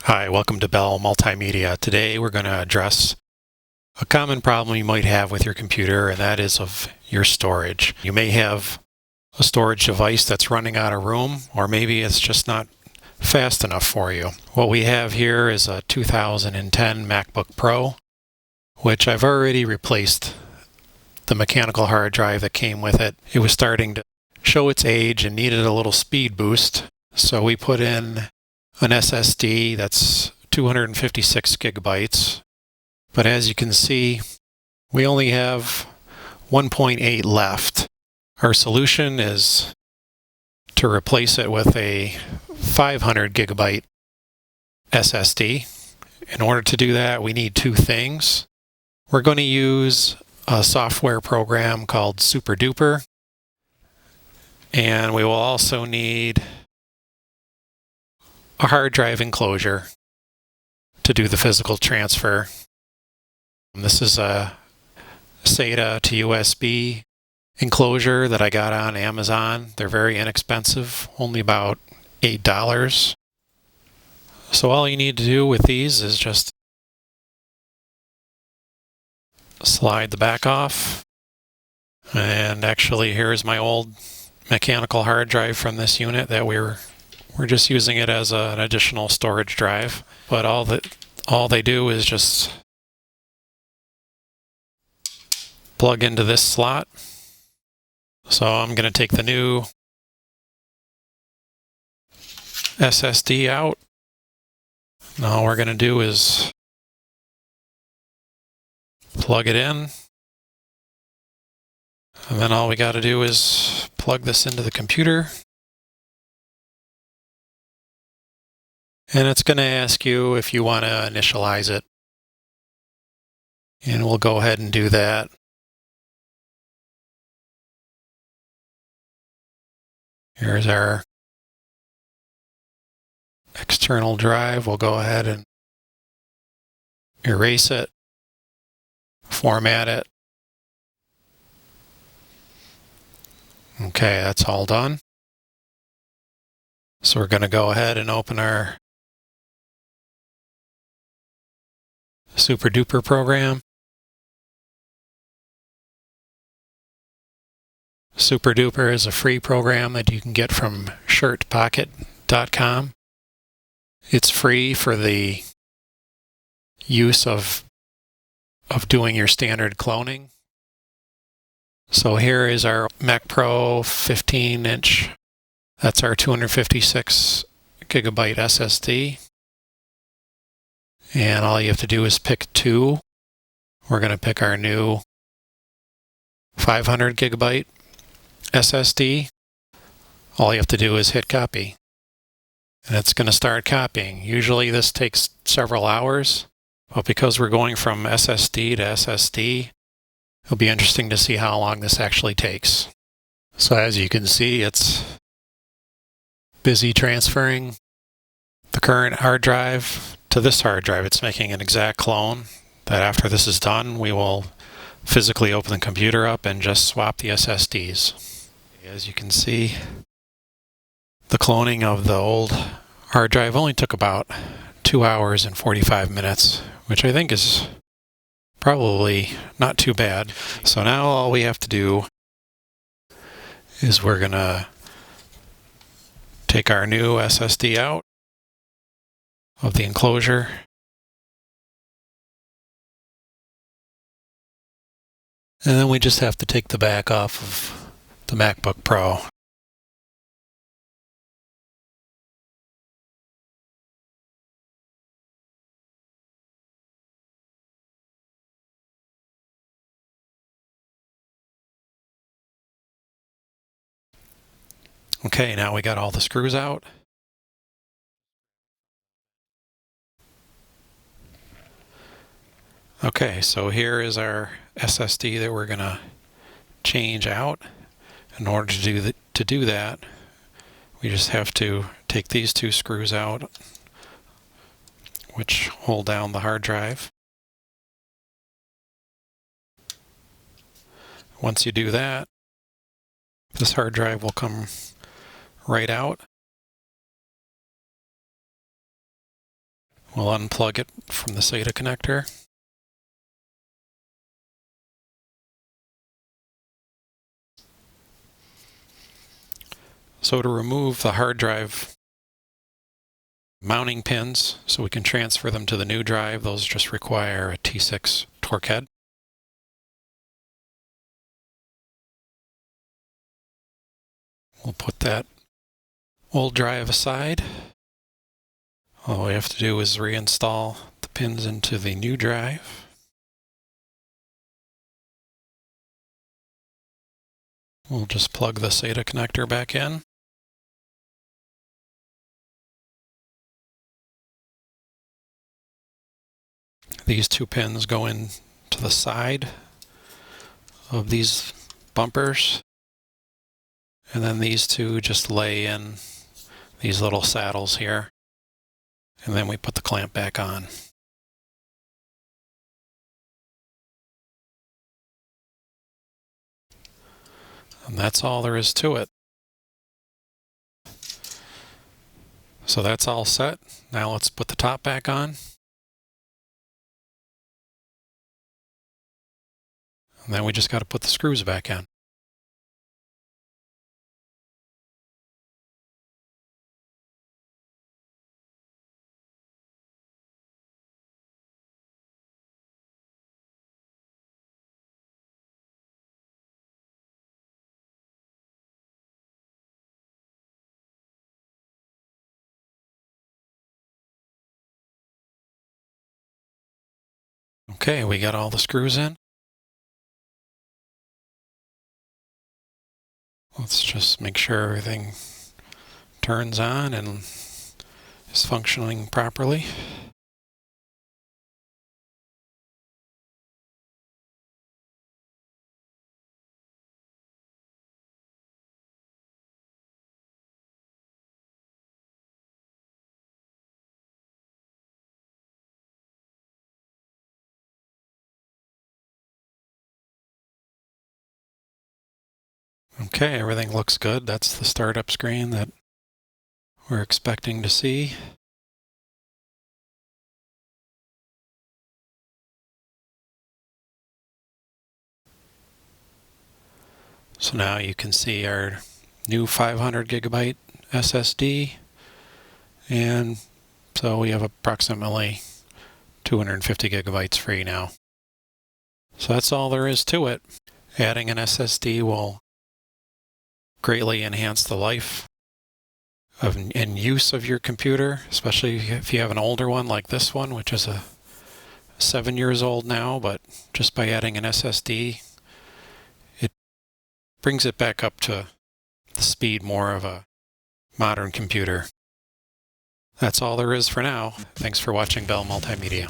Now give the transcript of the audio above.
Hi, welcome to Bell Multimedia. Today we're going to address a common problem you might have with your computer, and that is of your storage. You may have a storage device that's running out of room, or maybe it's just not fast enough for you. What we have here is a 2010 MacBook Pro, which I've already replaced the mechanical hard drive that came with it. It was starting to show its age and needed a little speed boost, so we put in an SSD that's 256 gigabytes. But as you can see, we only have 1.8 left. Our solution is to replace it with a 500 gigabyte SSD. In order to do that, we need two things. We're going to use a software program called SuperDuper, and we will also need a hard drive enclosure to do the physical transfer. This is a SATA to USB enclosure that I got on Amazon. They're very inexpensive, only about $8. So all you need to do with these is just slide the back off. And actually, here's my old mechanical hard drive from this unit that we're just using it as an additional storage drive. But all they do is just plug into this slot. So I'm going to take the new SSD out. Now all we're going to do is plug it in. And then all we got to do is plug this into the computer. And it's going to ask you if you want to initialize it. And we'll go ahead and do that. Here's our external drive. We'll go ahead and erase it, format it. Okay, that's all done. So we're going to go ahead and open our SuperDuper program. SuperDuper is a free program that you can get from shirtpocket.com. It's free for the use of doing your standard cloning. So here is our Mac Pro 15-inch. That's our 256 gigabyte SSD. And all you have to do is pick two. We're going to pick our new 500 gigabyte SSD. All you have to do is hit copy. And it's going to start copying. Usually this takes several hours, but because we're going from SSD to SSD, it'll be interesting to see how long this actually takes. So as you can see, it's busy transferring the current hard drive to this hard drive. It's making an exact clone that after this is done, we will physically open the computer up and just swap the SSDs. As you can see, the cloning of the old hard drive only took about 2 hours and 45 minutes, which I think is probably not too bad. So now all we have to do is we're going to take our new SSD out of the enclosure. And then we just have to take the back off of the MacBook Pro. Okay, now we got all the screws out. Okay, so here is our SSD that we're going to change out. In order to do that, we just have to take these two screws out, which hold down the hard drive. Once you do that, this hard drive will come right out. We'll unplug it from the SATA connector. So to remove the hard drive mounting pins so we can transfer them to the new drive, those just require a T6 torque head. We'll put that old drive aside. All we have to do is reinstall the pins into the new drive. We'll just plug the SATA connector back in. These two pins go in to the side of these bumpers, and then these two just lay in these little saddles here, and then we put the clamp back on. And that's all there is to it. So that's all set. Now let's put the top back on. And then we just got to put the screws back in. Okay, we got all the screws in. Let's just make sure everything turns on and is functioning properly. Okay, everything looks good. That's the startup screen that we're expecting to see. So now you can see our new 500 gigabyte SSD, and so we have approximately 250 gigabytes free now. So that's all there is to it. Adding an SSD will greatly enhance the life and use of your computer, especially if you have an older one like this one, which is 7 years old now, but just by adding an SSD, it brings it back up to the speed more of a modern computer. That's all there is for now. Thanks for watching Bell Multimedia.